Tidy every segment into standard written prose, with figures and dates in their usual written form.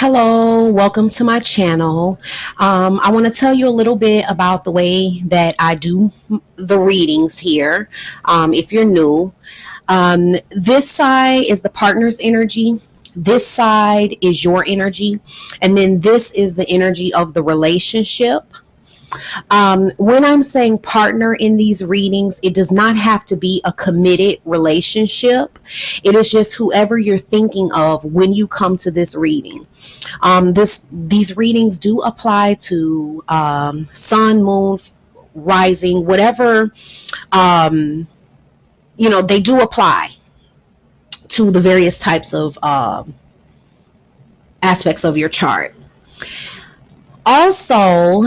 Hello, welcome to my channel. I want to tell you a little bit about the way that I do the readings here. If you're new, this side is the partner's energy. This side is your energy. And then this is the energy of the relationship. When I'm saying partner in these readings, it does not have to be a committed relationship. It is just whoever you're thinking of when you come to this reading. These readings do apply to sun, moon, rising, whatever. They do apply to the various types of aspects of your chart. Also,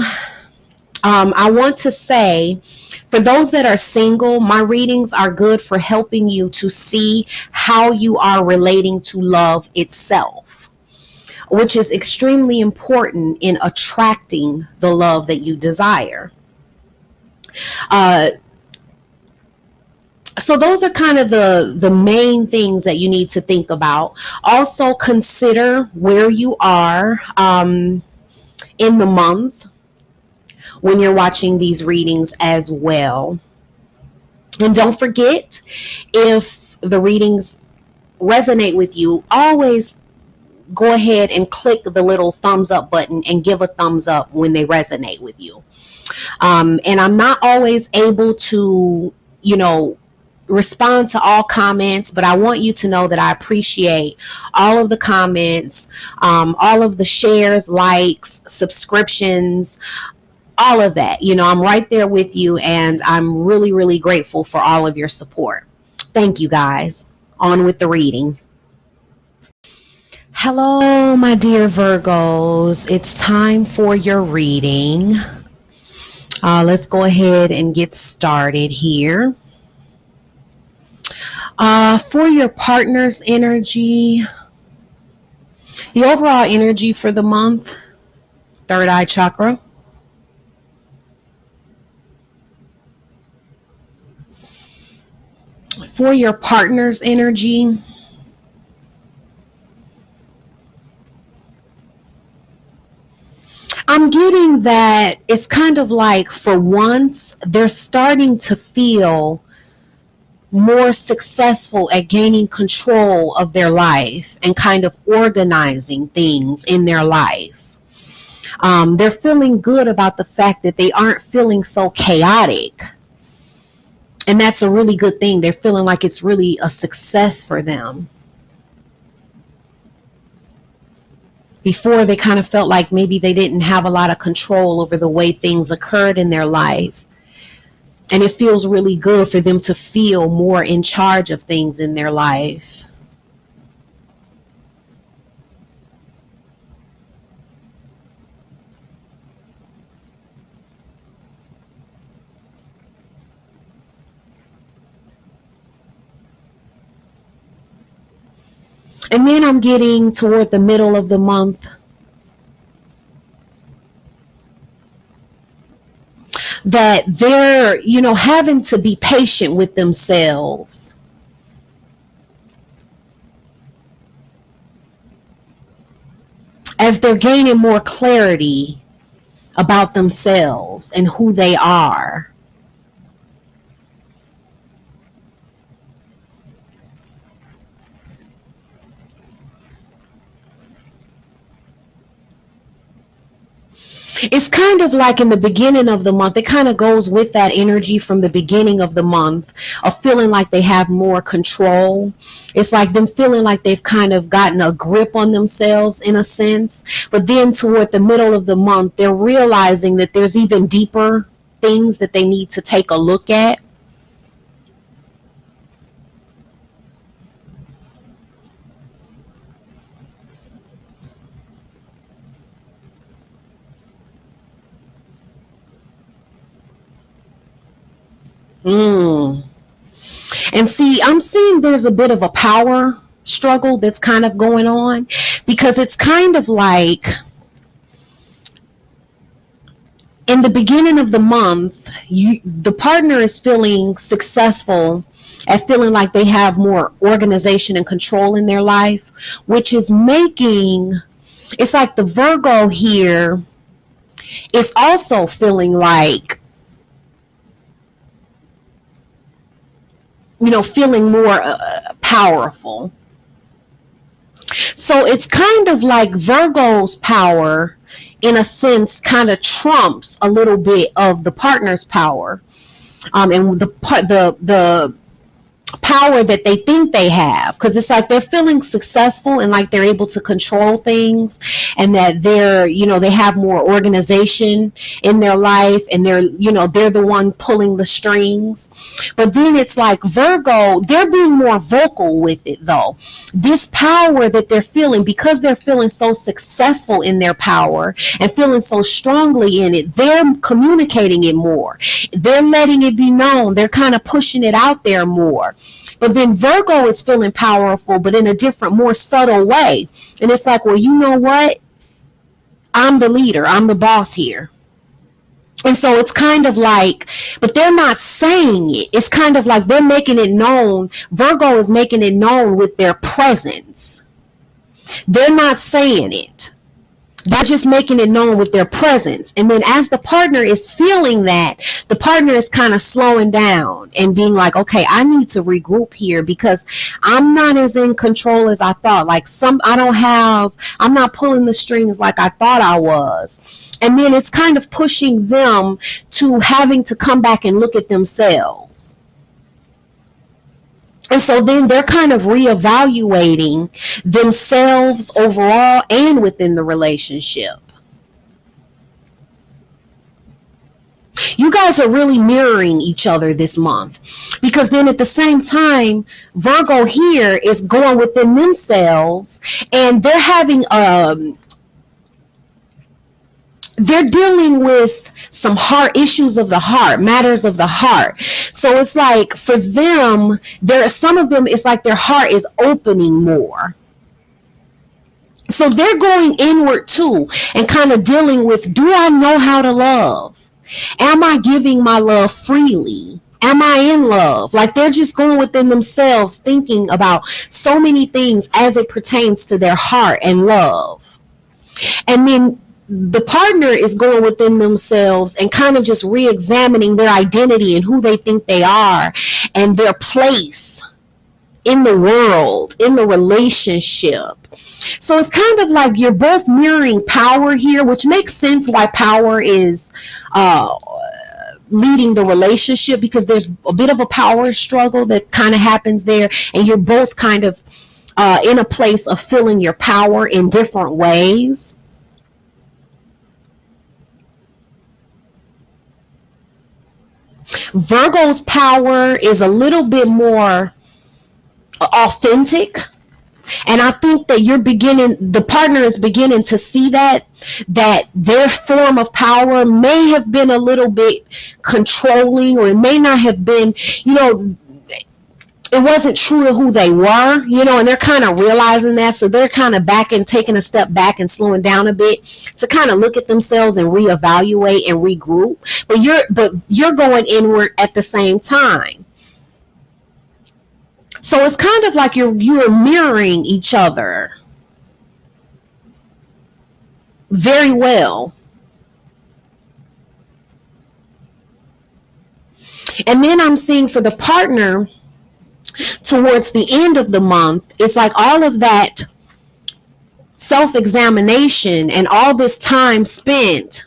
I want to say, for those that are single, my readings are good for helping you to see how you are relating to love itself, which is extremely important in attracting the love that you desire. So those are kind of the main things that you need to think about. Also consider where you are in the month when you're watching these readings as well. And don't forget, if the readings resonate with you, always go ahead and click the little thumbs up button and give a thumbs up when they resonate with you. And I'm not always able to, respond to all comments, but I want you to know that I appreciate all of the comments, all of the shares, likes, subscriptions, all of that. I'm right there with you, and I'm really, really grateful for all of your support. Thank you, guys. On with the reading. Hello, my dear Virgos. It's time for your reading. Let's go ahead and get started here. For your partner's energy, the overall energy for the month, third eye chakra. For your partner's energy, I'm getting that it's kind of like, for once, they're starting to feel more successful at gaining control of their life and kind of organizing things in their life. They're feeling good about the fact that they aren't feeling so chaotic. And that's a really good thing. They're feeling like it's really a success for them. Before, they kind of felt like maybe they didn't have a lot of control over the way things occurred in their life. And it feels really good for them to feel more in charge of things in their life. And then I'm getting toward the middle of the month that they're, having to be patient with themselves. As they're gaining more clarity about themselves and who they are. It's kind of like in the beginning of the month, it kind of goes with that energy from the beginning of the month of feeling like they have more control. It's like them feeling like they've kind of gotten a grip on themselves in a sense. But then toward the middle of the month, they're realizing that there's even deeper things that they need to take a look at. And see, I'm seeing there's a bit of a power struggle that's kind of going on, because it's kind of like in the beginning of the month, the partner is feeling successful at feeling like they have more organization and control in their life, which is making It's like the Virgo here is also feeling like, feeling more powerful. So it's kind of like Virgo's power, in a sense, kind of trumps a little bit of the partner's power. And the power that they think they have, because it's like they're feeling successful and like they're able to control things, and that they have more organization in their life, and they're the one pulling the strings. But then it's like Virgo, they're being more vocal with it though. This power that they're feeling, because they're feeling so successful in their power and feeling so strongly in it, they're communicating it more. They're letting it be known. They're kind of pushing it out there more. But then Virgo is feeling powerful, but in a different, more subtle way. And it's like, well, you know what? I'm the leader. I'm the boss here. And so it's kind of like, but they're not saying it. It's kind of like they're making it known. Virgo is making it known with their presence. They're not saying it. They're just making it known with their presence. And then as the partner is feeling that, the partner is kind of slowing down and being like, okay, I need to regroup here because I'm not as in control as I thought. Like I'm not pulling the strings like I thought I was. And then it's kind of pushing them to having to come back and look at themselves. And so then they're kind of reevaluating themselves overall and within the relationship. You guys are really mirroring each other this month, because then at the same time, Virgo here is going within themselves, and they're having they're dealing with some heart issues of the heart, matters of the heart. So it's like for them, some of them, it's like their heart is opening more. So they're going inward too and kind of dealing with, do I know how to love? Am I giving my love freely? Am I in love? Like they're just going within themselves, thinking about so many things as it pertains to their heart and love. And then the partner is going within themselves and kind of just re-examining their identity and who they think they are and their place in the world, in the relationship. So it's kind of like you're both mirroring power here, which makes sense why power is leading the relationship, because there's a bit of a power struggle that kind of happens there, and you're both kind of in a place of feeling your power in different ways. Virgo's power is a little bit more authentic. And I think that the partner is beginning to see that their form of power may have been a little bit controlling, or it may not have been, it wasn't true to who they were, and they're kind of realizing that. So they're kind of taking a step back and slowing down a bit to kind of look at themselves and reevaluate and regroup. But you're going inward at the same time. So it's kind of like you're mirroring each other very well. And then I'm seeing for the partner, towards the end of the month, it's like all of that self-examination and all this time spent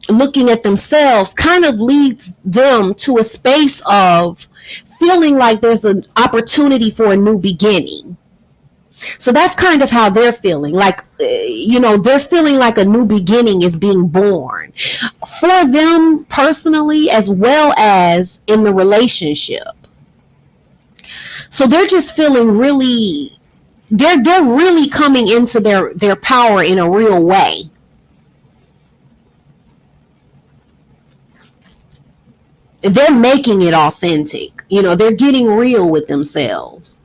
looking at themselves kind of leads them to a space of feeling like there's an opportunity for a new beginning. So that's kind of how they're feeling. Like, they're feeling like a new beginning is being born for them personally, as well as in the relationship. So they're just feeling really, they're really coming into their power in a real way. They're making it authentic. They're getting real with themselves.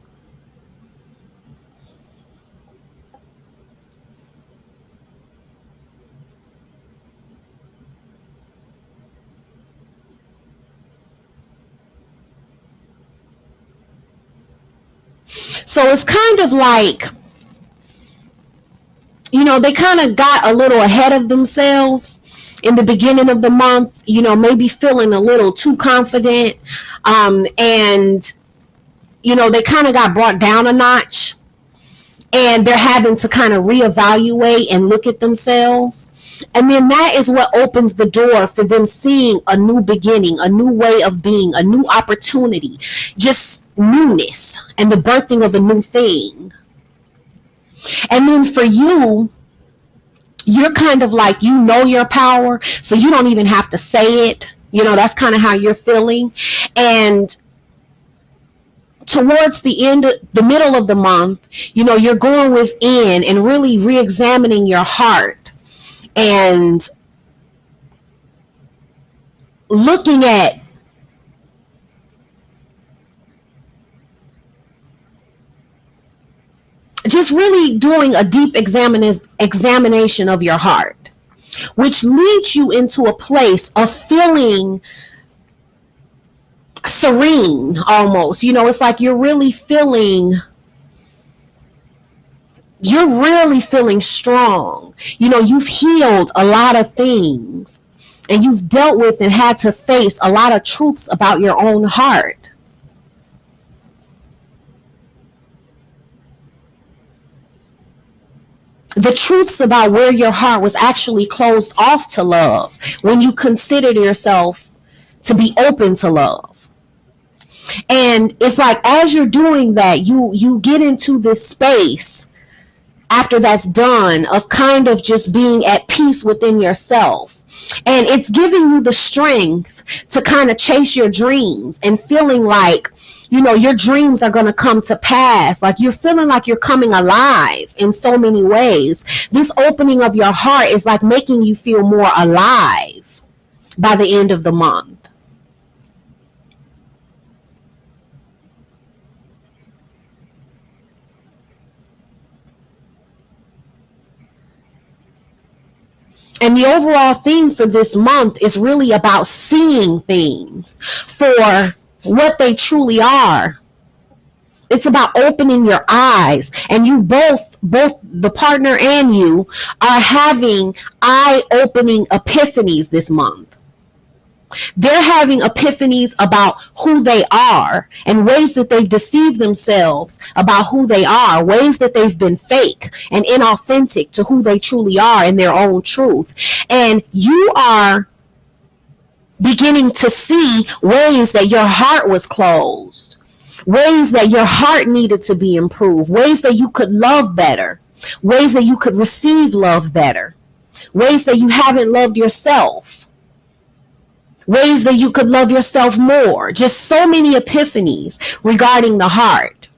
So it's kind of like they kind of got a little ahead of themselves in the beginning of the month, maybe feeling a little too confident. And, they kind of got brought down a notch, and they're having to kind of reevaluate and look at themselves. And then that is what opens the door for them seeing a new beginning, a new way of being, a new opportunity, just newness and the birthing of a new thing. And then for you, you're kind of like, your power, so you don't even have to say it. That's kind of how you're feeling. And towards the middle of the month, you're going within and really re-examining your heart and looking at just really doing a deep examination of your heart, which leads you into a place of feeling serene almost. It's like you're really feeling strong. You've healed a lot of things, and you've dealt with and had to face a lot of truths about your own heart. The truths about where your heart was actually closed off to love when you considered yourself to be open to love. And it's like, as you're doing that, you get into this space after that's done of kind of just being at peace within yourself. And it's giving you the strength to kind of chase your dreams and feeling like, your dreams are going to come to pass. Like, you're feeling like you're coming alive in so many ways. This opening of your heart is like making you feel more alive by the end of the month. And the overall theme for this month is really about seeing things for what they truly are. It's about opening your eyes, and you both the partner and you are having eye-opening epiphanies this month. They're having epiphanies about who they are and ways that they've deceived themselves about who they are, ways that they've been fake and inauthentic to who they truly are in their own truth. And you are beginning to see ways that your heart was closed, ways that your heart needed to be improved, ways that you could love better, ways that you could receive love better, ways that you haven't loved yourself, ways that you could love yourself more. Just so many epiphanies regarding the heart.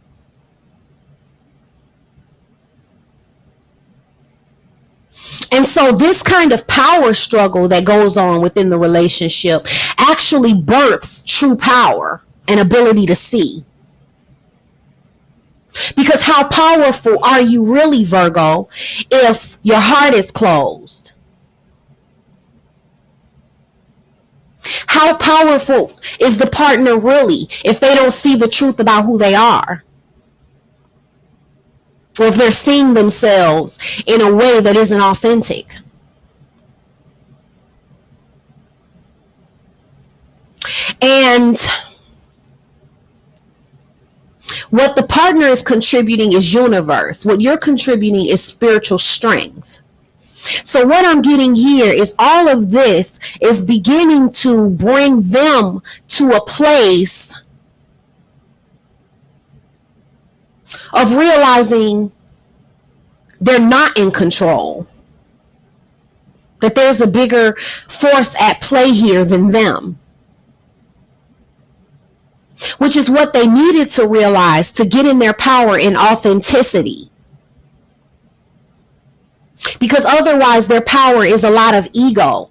And so this kind of power struggle that goes on within the relationship actually births true power and ability to see. Because how powerful are you really, Virgo, if your heart is closed? How powerful is the partner really if they don't see the truth about who they are? Or if they're seeing themselves in a way that isn't authentic? And what the partner is contributing is universe. What you're contributing is spiritual strength. So what I'm getting here is all of this is beginning to bring them to a place of realizing they're not in control, that there's a bigger force at play here than them, which is what they needed to realize to get in their power in authenticity. Because otherwise their power is a lot of ego.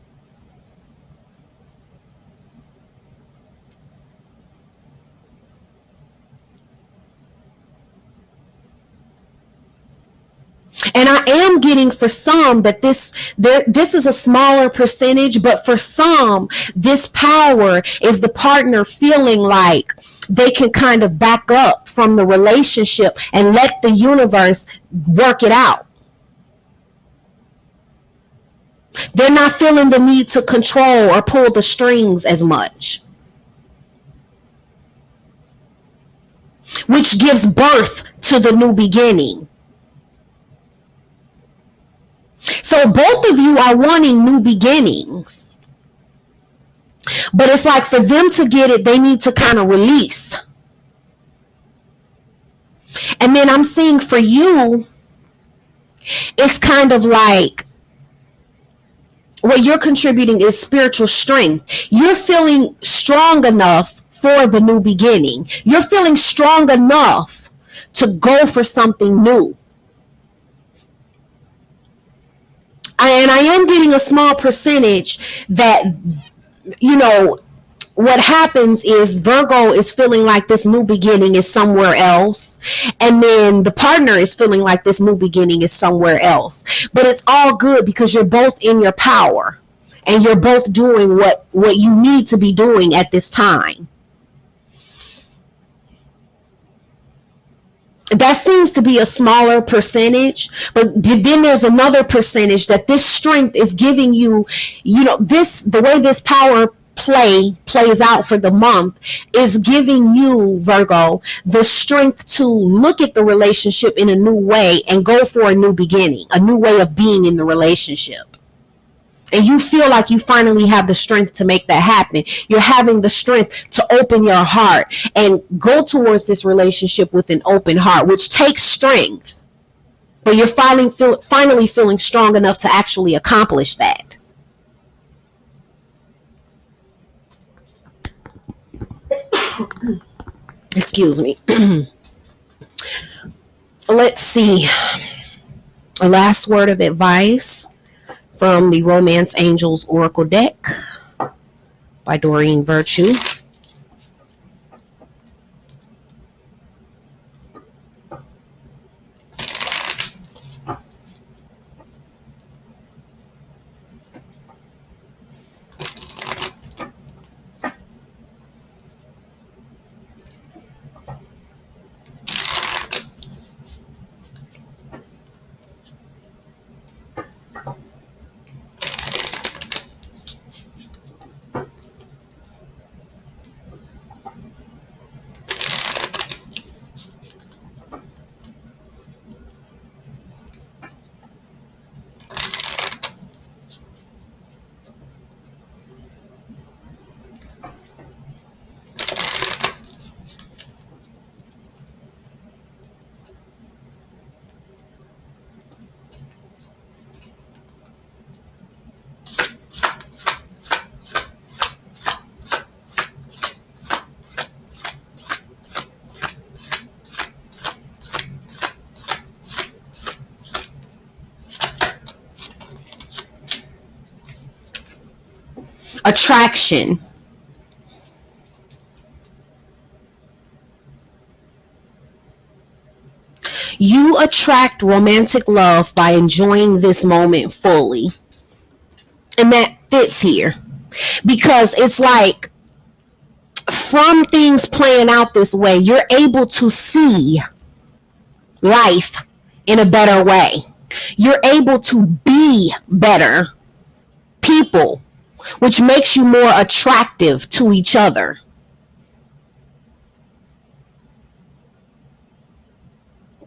And I am getting for some that this is a smaller percentage, but for some, this power is the partner feeling like they can kind of back up from the relationship and let the universe work it out. They're not feeling the need to control or pull the strings as much, which gives birth to the new beginning. So both of you are wanting new beginnings. But it's like for them to get it, they need to kind of release. And then I'm seeing for you, it's kind of like what you're contributing is spiritual strength. You're feeling strong enough for the new beginning. You're feeling strong enough to go for something new. And I am getting a small percentage that, you know, what happens is Virgo is feeling like this new beginning is somewhere else. And then the partner is feeling like this new beginning is somewhere else. But it's all good because you're both in your power. And you're both doing what you need to be doing at this time. That seems to be a smaller percentage, but then there's another percentage that this strength is giving you, you know, this, the way this power plays out for the month is giving you, Virgo, the strength to look at the relationship in a new way and go for a new beginning, a new way of being in the relationship. And you feel like you finally have the strength to make that happen. You're having the strength to open your heart and go towards this relationship with an open heart, which takes strength. But you're finally feeling strong enough to actually accomplish that. Excuse me. Let's see. A last word of advice from the Romance Angels Oracle deck by Doreen Virtue. Attraction. You attract romantic love by enjoying this moment fully. And that fits here. Because it's like from things playing out this way, you're able to see life in a better way. You're able to be better people, which makes you more attractive to each other.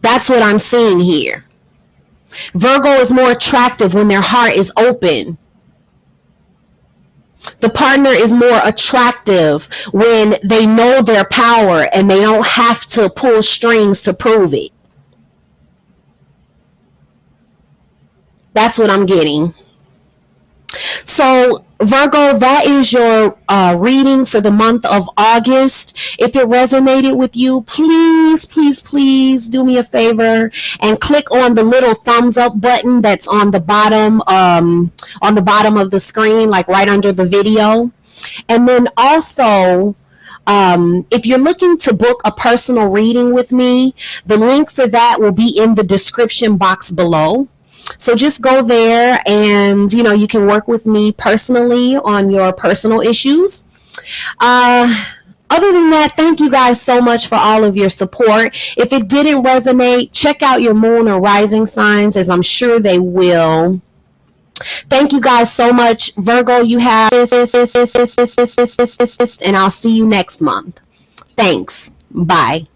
That's what I'm seeing here. Virgo is more attractive when their heart is open. The partner is more attractive when they know their power and they don't have to pull strings to prove it. That's what I'm getting. So Virgo, that is your reading for the month of August. If it resonated with you, please, please, please do me a favor and click on the little thumbs up button that's on the bottom of the screen, like right under the video. And then also, if you're looking to book a personal reading with me, the link for that will be in the description box below. So just go there and, you know, you can work with me personally on your personal issues. Other than that, thank you guys so much for all of your support. If it didn't resonate, check out your moon or rising signs, as I'm sure they will. Thank you guys so much. Virgo, you have and I'll see you next month. Thanks. Bye.